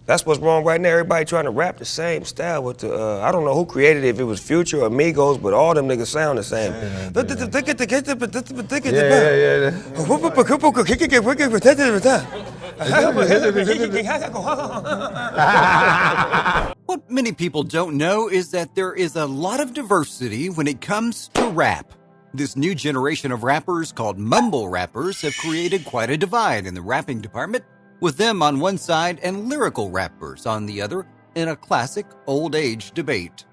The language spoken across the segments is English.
That's what's wrong right now. Everybody trying to rap the same style with the, I don't know who created it, if it was Future or Migos, but all them niggas sound the same. What many people don't know is that there is a lot of diversity when it comes to rap. This new generation of rappers called mumble rappers have created quite a divide in the rapping department, with them on one side and lyrical rappers on the other in a classic old age debate.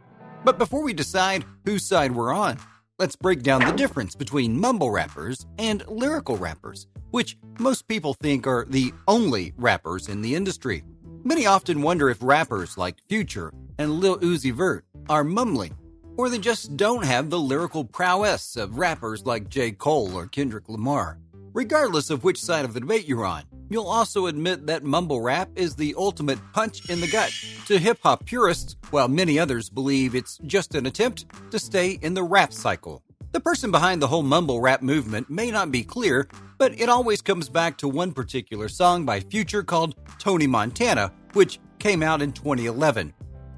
But before we decide whose side we're on, let's break down the difference between mumble rappers and lyrical rappers, which most people think are the only rappers in the industry. Many often wonder if rappers like Future and Lil Uzi Vert are mumbling, or they just don't have the lyrical prowess of rappers like J. Cole or Kendrick Lamar. Regardless of which side of the debate you're on, you'll also admit that mumble rap is the ultimate punch in the gut to hip-hop purists, while many others believe it's just an attempt to stay in the rap cycle. The person behind the whole mumble rap movement may not be clear, but it always comes back to one particular song by Future called Tony Montana, which came out in 2011.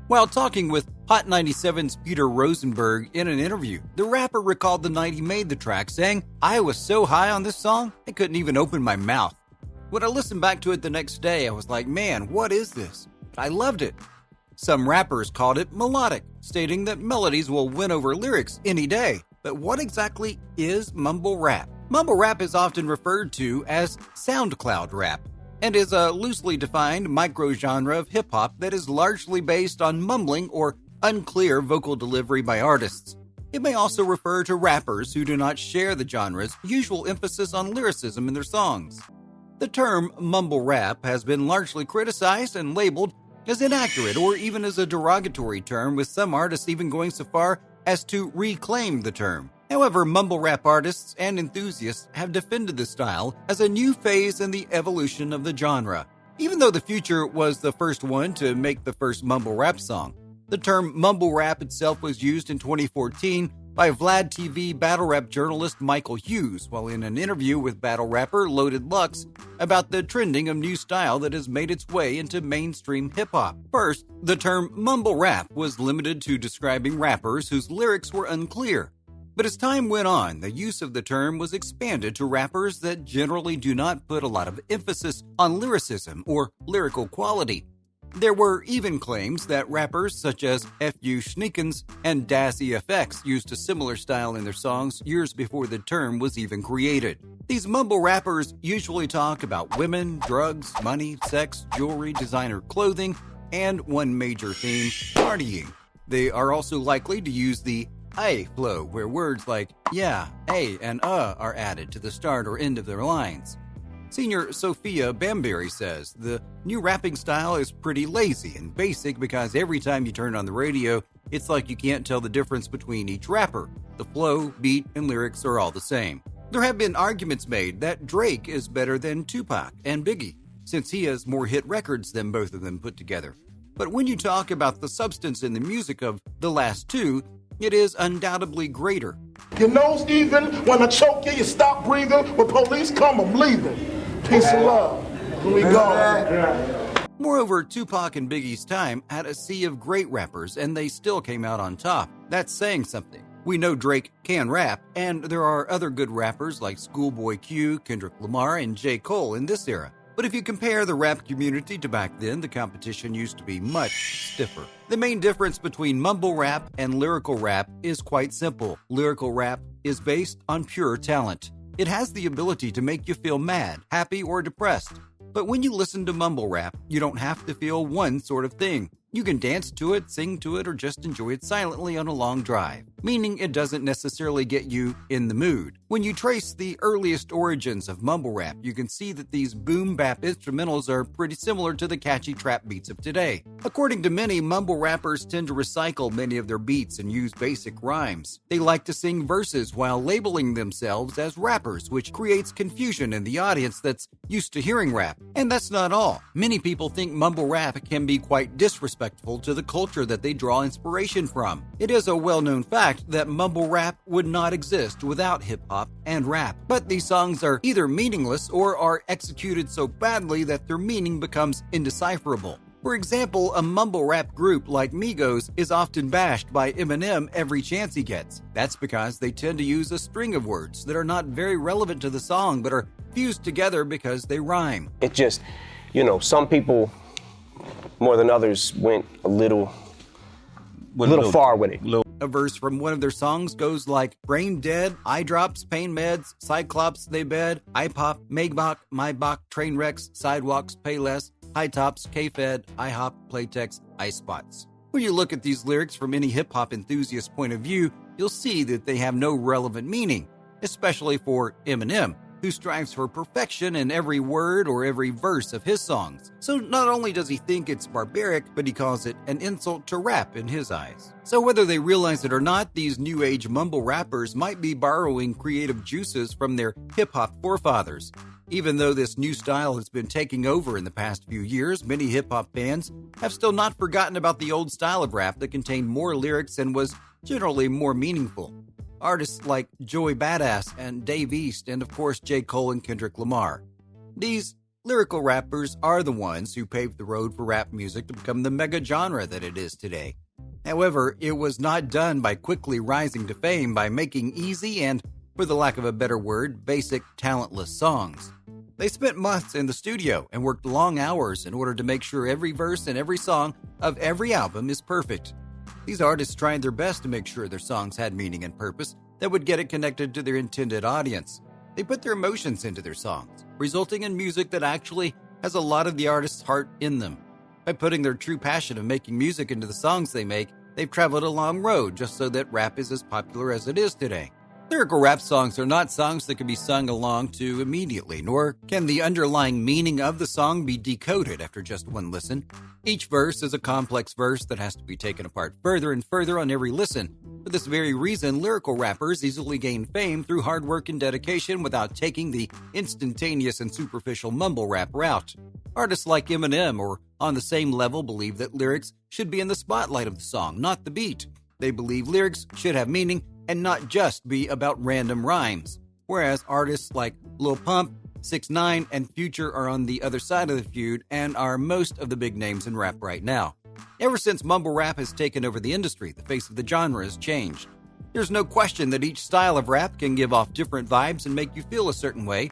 While talking with Hot 97's Peter Rosenberg in an interview, the rapper recalled the night he made the track, saying, "I was so high on this song, I couldn't even open my mouth. When I listened back to it the next day, I was like, man, what is this? But I loved it." Some rappers called it melodic, stating that melodies will win over lyrics any day. But what exactly is mumble rap? Mumble rap is often referred to as SoundCloud rap, and is a loosely defined micro-genre of hip-hop that is largely based on mumbling or unclear vocal delivery by artists. It may also refer to rappers who do not share the genre's usual emphasis on lyricism in their songs. The term mumble rap has been largely criticized and labeled as inaccurate or even as a derogatory term, with some artists even going so far as to reclaim the term. However, mumble rap artists and enthusiasts have defended the style as a new phase in the evolution of the genre. Even though the Future was the first one to make the first mumble rap song, the term mumble rap itself was used in 2014 by Vlad TV battle rap journalist Michael Hughes while in an interview with battle rapper Loaded Lux about the trending of new style that has made its way into mainstream hip-hop. First, the term mumble rap was limited to describing rappers whose lyrics were unclear. But as time went on, the use of the term was expanded to rappers that generally do not put a lot of emphasis on lyricism or lyrical quality. There were even claims that rappers such as F.U. Schneekens and Das EFX used a similar style in their songs years before the term was even created. These mumble rappers usually talk about women, drugs, money, sex, jewelry, designer clothing, and one major theme, partying. They are also likely to use the "ay" flow, where words like yeah, "ay" and are added to the start or end of their lines. Senior Sophia Bamberry says the new rapping style is pretty lazy and basic because every time you turn on the radio, it's like you can't tell the difference between each rapper. The flow, beat, and lyrics are all the same. There have been arguments made that Drake is better than Tupac and Biggie, since he has more hit records than both of them put together. But when you talk about the substance in the music of the last two, it is undoubtedly greater. Your nose even, when I choke you, you stop breathing. When police come, I'm leaving. Peace and love. Here we go. Moreover, Tupac and Biggie's time had a sea of great rappers, and they still came out on top. That's saying something. We know Drake can rap, and there are other good rappers like Schoolboy Q, Kendrick Lamar, and J. Cole in this era. But if you compare the rap community to back then, the competition used to be much stiffer. The main difference between mumble rap and lyrical rap is quite simple. Lyrical rap is based on pure talent. It has the ability to make you feel mad, happy, or depressed. But when you listen to mumble rap, you don't have to feel one sort of thing. You can dance to it, sing to it, or just enjoy it silently on a long drive, meaning it doesn't necessarily get you in the mood. When you trace the earliest origins of mumble rap, you can see that these boom bap instrumentals are pretty similar to the catchy trap beats of today. According to many, mumble rappers tend to recycle many of their beats and use basic rhymes. They like to sing verses while labeling themselves as rappers, which creates confusion in the audience that's used to hearing rap. And that's not all. Many people think mumble rap can be quite disrespectful to the culture that they draw inspiration from. It is a well-known fact that mumble rap would not exist without hip-hop and rap. But these songs are either meaningless or are executed so badly that their meaning becomes indecipherable. For example, a mumble rap group like Migos is often bashed by Eminem every chance he gets. That's because they tend to use a string of words that are not very relevant to the song but are fused together because they rhyme. It just, some people more than others went a little far with it. A verse from one of their songs goes like, brain dead, eye drops, pain meds, cyclops, they bed, I pop, Magbach, my bach, train wrecks, sidewalks, pay less, high tops, K-Fed, IHOP, Playtex, ice spots. When you look at these lyrics from any hip-hop enthusiast point of view, you'll see that they have no relevant meaning, especially for Eminem, who strives for perfection in every word or every verse of his songs. So not only does he think it's barbaric, but he calls it an insult to rap in his eyes. So whether they realize it or not, these new age mumble rappers might be borrowing creative juices from their hip-hop forefathers. Even though this new style has been taking over in the past few years, many hip-hop fans have still not forgotten about the old style of rap that contained more lyrics and was generally more meaningful. Artists like Joey Badass and Dave East, and of course J. Cole and Kendrick Lamar. These lyrical rappers are the ones who paved the road for rap music to become the mega genre that it is today. However, it was not done by quickly rising to fame by making easy and, for the lack of a better word, basic, talentless songs. They spent months in the studio and worked long hours in order to make sure every verse and every song of every album is perfect. These artists tried their best to make sure their songs had meaning and purpose that would get it connected to their intended audience. They put their emotions into their songs, resulting in music that actually has a lot of the artist's heart in them. By putting their true passion of making music into the songs they make, they've traveled a long road just so that rap is as popular as it is today. Lyrical rap songs are not songs that can be sung along to immediately, nor can the underlying meaning of the song be decoded after just one listen. Each verse is a complex verse that has to be taken apart further and further on every listen. For this very reason, lyrical rappers easily gain fame through hard work and dedication without taking the instantaneous and superficial mumble rap route. Artists like Eminem or on the same level believe that lyrics should be in the spotlight of the song, not the beat. They believe lyrics should have meaning and not just be about random rhymes. Whereas artists like Lil Pump, 6ix9ine, and Future are on the other side of the feud and are most of the big names in rap right now. Ever since mumble rap has taken over the industry, the face of the genre has changed. There's no question that each style of rap can give off different vibes and make you feel a certain way.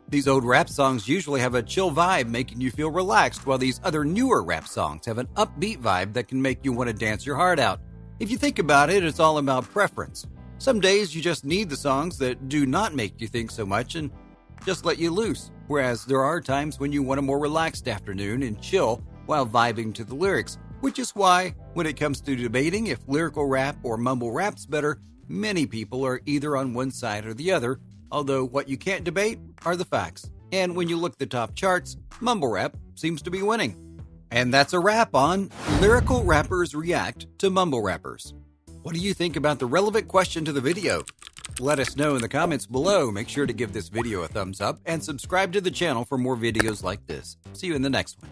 These old rap songs usually have a chill vibe making you feel relaxed, while these other newer rap songs have an upbeat vibe that can make you want to dance your heart out. If you think about it, it's all about preference. Some days you just need the songs that do not make you think so much and just let you loose, whereas there are times when you want a more relaxed afternoon and chill while vibing to the lyrics, which is why, when it comes to debating if lyrical rap or mumble rap's better, many people are either on one side or the other, although what you can't debate are the facts. And when you look at the top charts, mumble rap seems to be winning. And that's a wrap on Lyrical Rappers React to Mumble Rappers. What do you think about the relevant question to the video? Let us know in the comments below. Make sure to give this video a thumbs up and subscribe to the channel for more videos like this. See you in the next one.